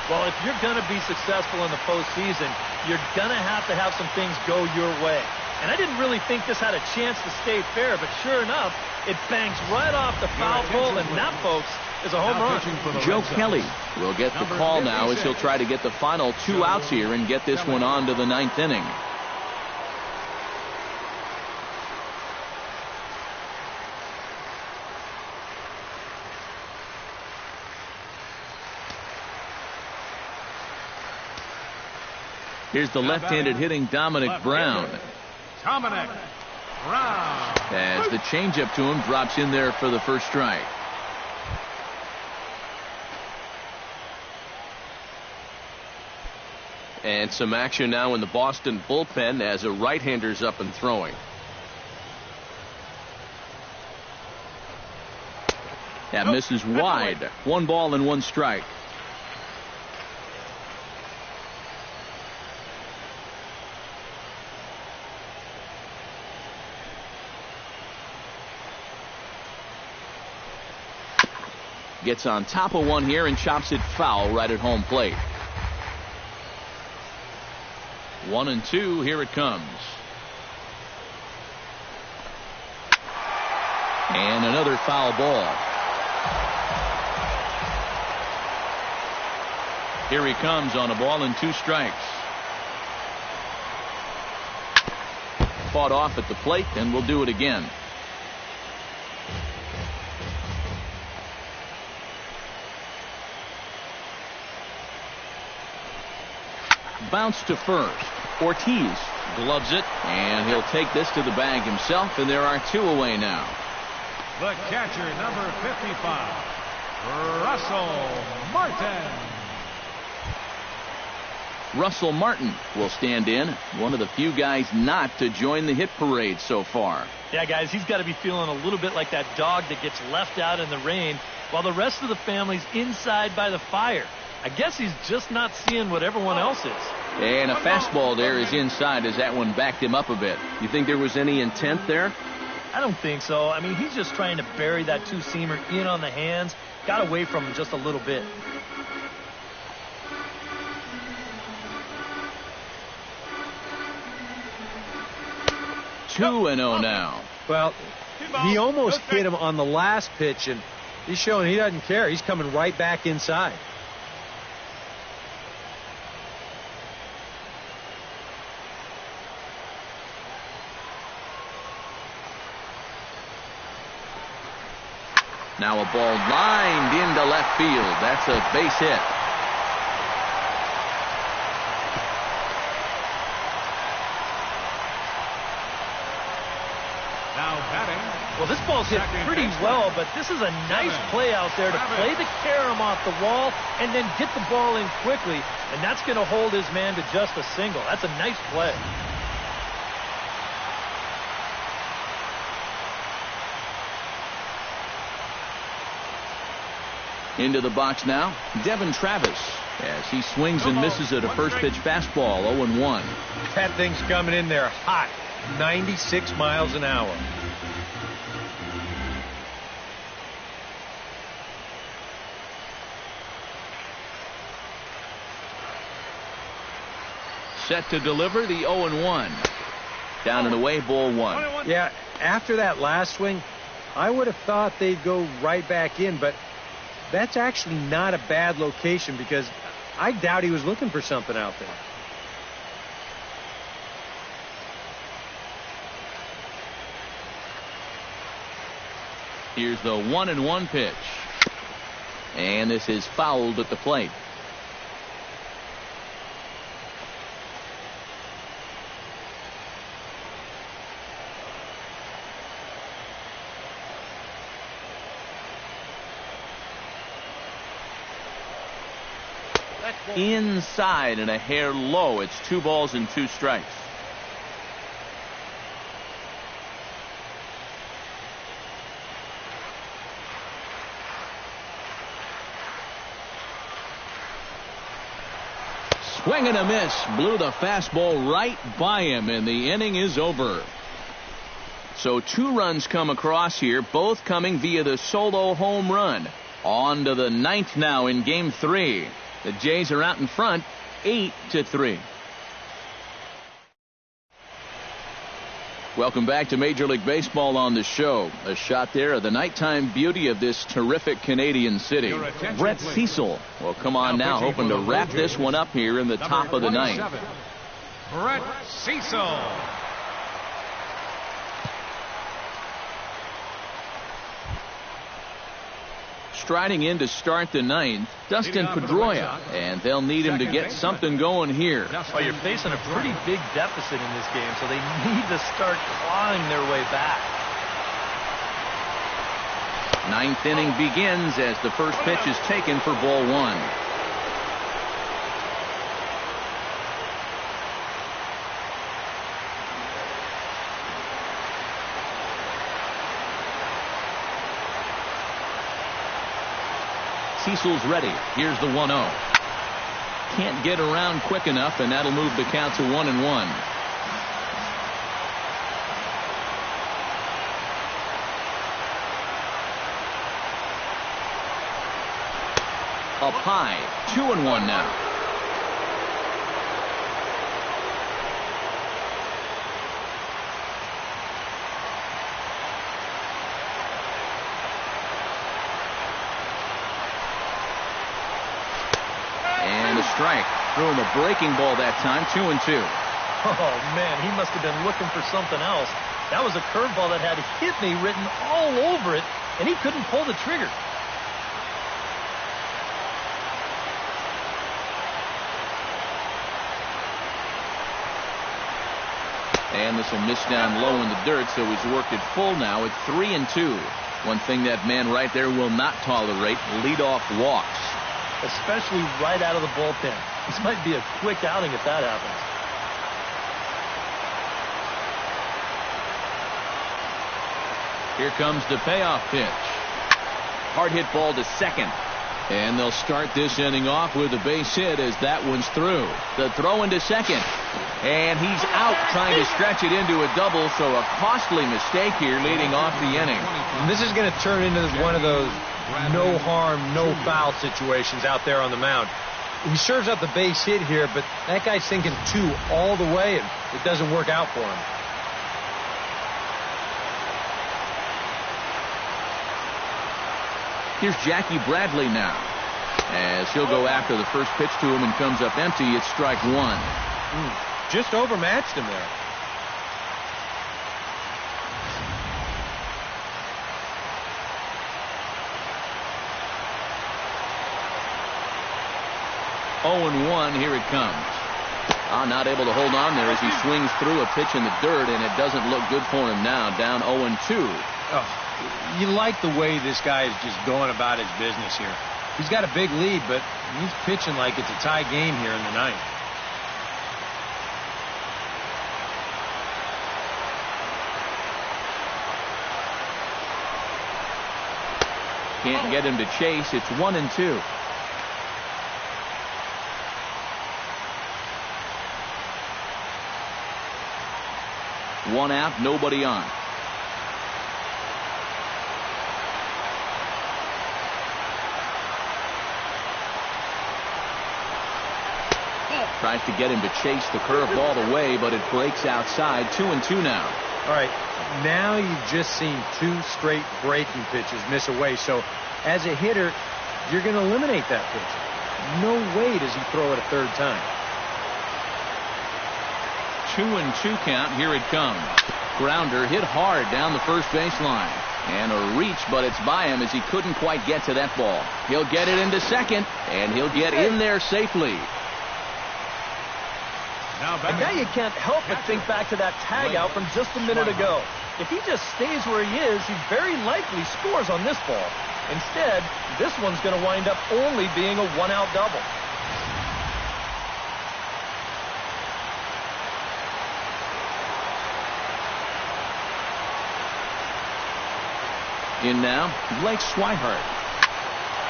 Well, if you're going to be successful in the postseason, you're going to have some things go your way. And I didn't really think this had a chance to stay fair, but sure enough, it banks right off the foul pole, and that, folks, is a home run.
Joe Kelly will get the call now as he'll try to get the final 2 outs here and get this one on to the 9th inning. Here's the left-handed hitting Dominic Brown.
Dominic Brown.
As the changeup to him drops in there for the first strike. And some action now in the Boston bullpen as a right-hander's up and throwing. That misses wide. 1 ball and 1 strike. Gets on top of one here and chops it foul right at home plate. 1-2. Here it comes. And another foul ball. Here he comes on a ball and 2 strikes. Fought off at the plate, and we'll do it again. Bounce to first. Ortiz gloves it, and he'll take this to the bag himself, and there are 2 away now.
The catcher, number 55, Russell Martin.
Russell Martin will stand in, one of the few guys not to join the hit parade so far.
Yeah, guys, he's got to be feeling a little bit like that dog that gets left out in the rain while the rest of the family's inside by the fire. I guess he's just not seeing what everyone else is.
And a fastball there is inside as that one backed him up a bit. You think there was any intent there?
I don't think so. I mean, he's just trying to bury that 2-seamer in on the hands. Got away from him just a little bit.
Two and 0 now.
Well, he almost hit him on the last pitch, and he's showing he doesn't care. He's coming right back inside.
Now a ball lined into left field. That's a base hit.
Now batting.
Well, this ball's hit pretty well, but this is a nice play out there to play the carom off the wall and then get the ball in quickly, and that's going to hold his man to just a single. That's a nice play.
Into the box now, Devin Travis. as he swings and misses at a first pitch fastball. 0-1.
That thing's coming in there hot. 96 miles an hour.
Set to deliver the 0-1. Down and away, ball 1.
Yeah, after that last swing, I would have thought they'd go right back in, but that's actually not a bad location because I doubt he was looking for something out there.
Here's the 1-1 pitch. And this is fouled at the plate. Inside and a hair low. It's 2 balls and 2 strikes. Swing and a miss. Blew the fastball right by him, and the inning is over. So 2 runs come across here, both coming via the solo home run. On to the 9th now in Game 3. The Jays are out in front, 8-3. Welcome back to Major League Baseball on the show. A shot there of the nighttime beauty of this terrific Canadian city. Brett Cecil will come on now, hoping to wrap this one up here in the top of the 9th.
Brett Cecil.
Striding in to start the 9th, Dustin Pedroia, and they'll need him to get something going here.
Well, you're facing a pretty big deficit in this game, so they need to start clawing their way back.
9th inning begins as the first pitch is taken for ball 1. Cecil's ready. Here's the 1-0. Can't get around quick enough, and that'll move the count to 1-1. Up high, 2-1 now. Strike. Threw him a breaking ball that time. 2-2.
Oh, man, he must have been looking for something else. That was a curveball that had "hit me" written all over it, and he couldn't pull the trigger.
And this will miss down low in the dirt, so he's worked it full now at 3-2. One thing that man right there will not tolerate: leadoff walks.
Especially right out of the bullpen. This might be a quick outing if that happens.
Here comes the payoff pitch. Hard hit ball to second. And they'll start this inning off with a base hit as that one's through. The throw into second. And he's out trying to stretch it into a double, so a costly mistake here leading off the inning.
And this is going to turn into one of those no harm, no foul situations out there on the mound. He serves up the base hit here, but that guy's thinking 2 all the way, and it doesn't work out for him.
Here's Jackie Bradley now, as he'll go after the first pitch to him and comes up empty. It's strike 1.
Just overmatched him there.
0-1, here it comes. Not able to hold on there as he swings through a pitch in the dirt, and it doesn't look good for him now. Down 0-2.
Oh, you like the way this guy is just going about his business here. He's got a big lead, but he's pitching like it's a tie game here in the 9th.
Can't get him to chase. It's 1-2. 1 out, nobody on. Tries to get him to chase the curveball away, but it breaks outside. 2-2 now.
All right, now you've just seen 2 straight breaking pitches miss away. So as a hitter, you're going to eliminate that pitch. No way does he throw it a third time.
2-2 count. Here it comes. Grounder hit hard down the first baseline. And a reach, but it's by him as he couldn't quite get to that ball. He'll get it into second, and he'll get in there safely.
And now you can't help but think back to that tag out from just a minute ago. If he just stays where he is, he very likely scores on this ball. Instead, this one's going to wind up only being a 1-out double.
In now, Blake Swihart.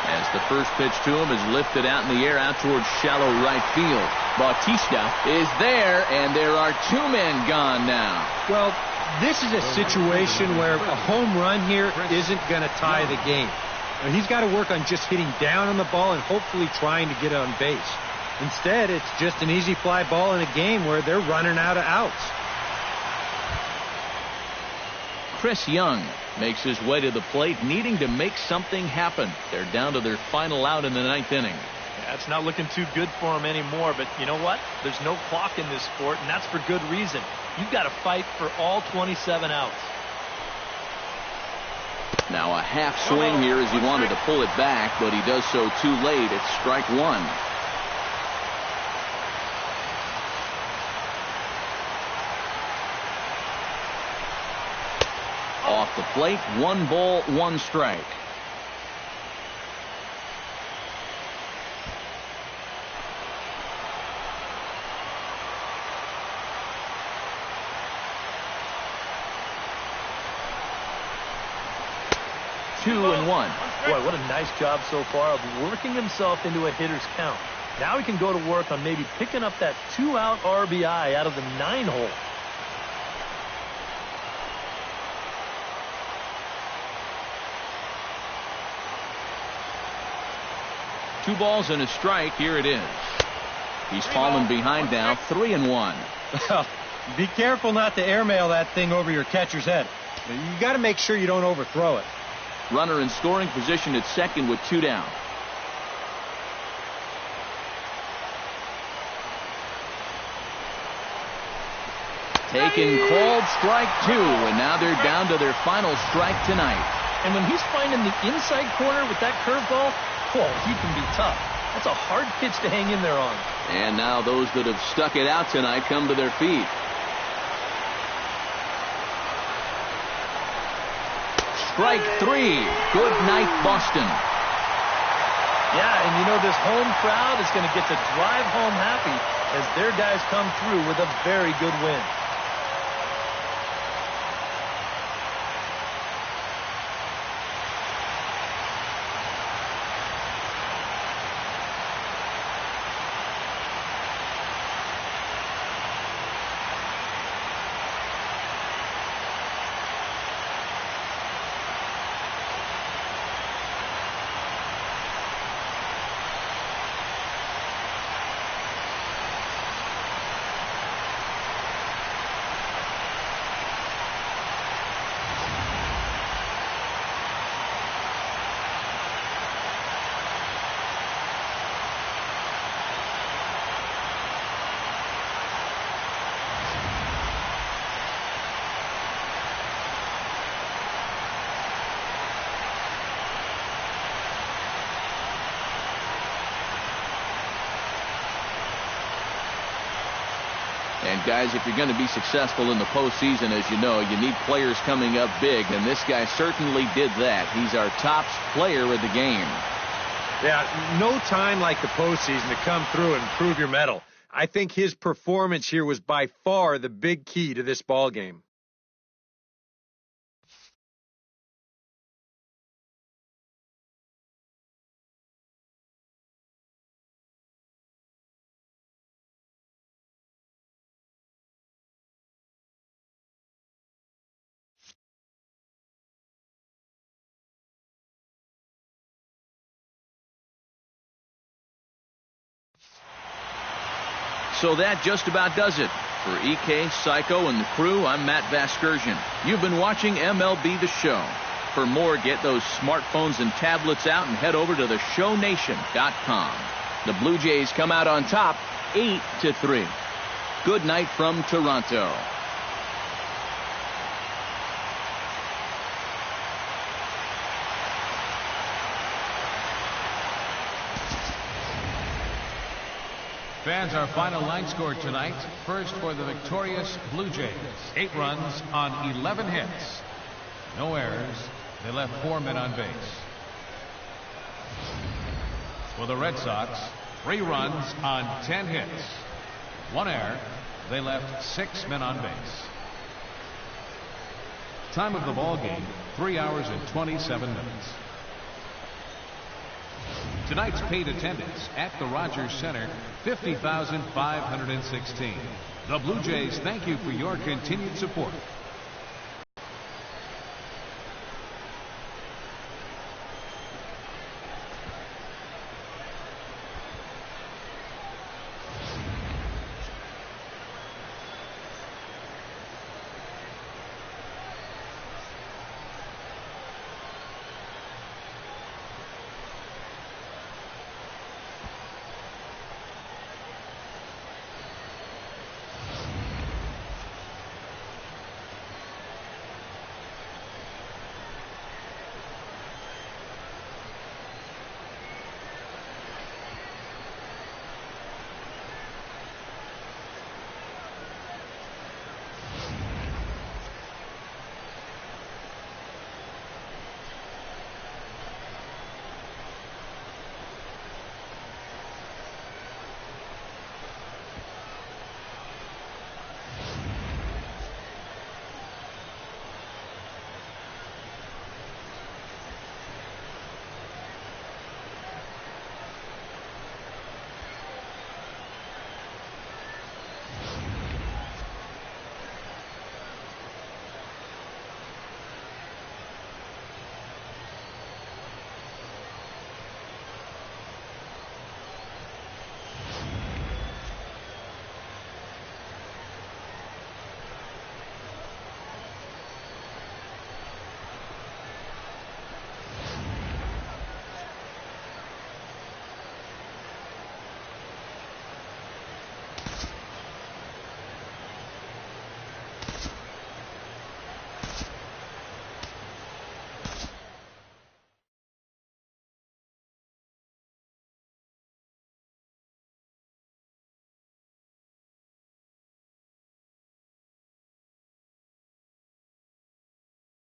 As the first pitch to him is lifted out in the air out towards shallow right field. Bautista is there, and there are 2 men gone now.
Well, this is a situation where a home run here isn't going to tie the game. He's got to work on just hitting down on the ball and hopefully trying to get on base. Instead, it's just an easy fly ball in a game where they're running out of outs.
Chris Young makes his way to the plate, needing to make something happen. They're down to their final out in the 9th inning.
Yeah, it's not looking too good for him anymore, but you know what? There's no clock in this sport, and that's for good reason. You've got to fight for all 27 outs.
Now a half swing here as he wanted to pull it back, but he does so too late. It's strike 1. Off the plate, 1 ball, 1 strike. Two and one.
Boy, what a nice job so far of working himself into a hitter's count. Now he can go to work on maybe picking up that 2-out RBI out of the 9-hole.
Two balls and a strike. Here it is. He's fallen behind now. 3-1.
Well, be careful not to airmail that thing over your catcher's head. You got to make sure you don't overthrow it.
Runner in scoring position at second with 2 down. Taken, called strike 2, and now they're down to their final strike tonight.
And when he's finding the inside corner with that curveball, whoa, he can be tough. That's a hard pitch to hang in there on.
And now those that have stuck it out tonight come to their feet. Strike 3. Good night, Boston.
Yeah, and you know this home crowd is going to get to drive home happy as their guys come through with a very good win.
And guys, if you're going to be successful in the postseason, as you know, you need players coming up big, and this guy certainly did that. He's our top player of the game.
Yeah, no time like the postseason to come through and prove your mettle. I think his performance here was by far the big key to this ball game.
So that just about does it. For EK, Psycho, and the crew, I'm Matt Vasgersian. You've been watching MLB The Show. For more, get those smartphones and tablets out and head over to theshownation.com. The Blue Jays come out on top 8-3. Good night from Toronto.
Fans, our final line score tonight. First for the victorious Blue Jays. 8 runs on 11 hits. No errors. They left 4 men on base. For the Red Sox, 3 runs on 10 hits. 1 error. They left 6 men on base. Time of the ball game, 3 hours and 27 minutes. Tonight's paid attendance at the Rogers Center, 50,516. The Blue Jays thank you for your continued support.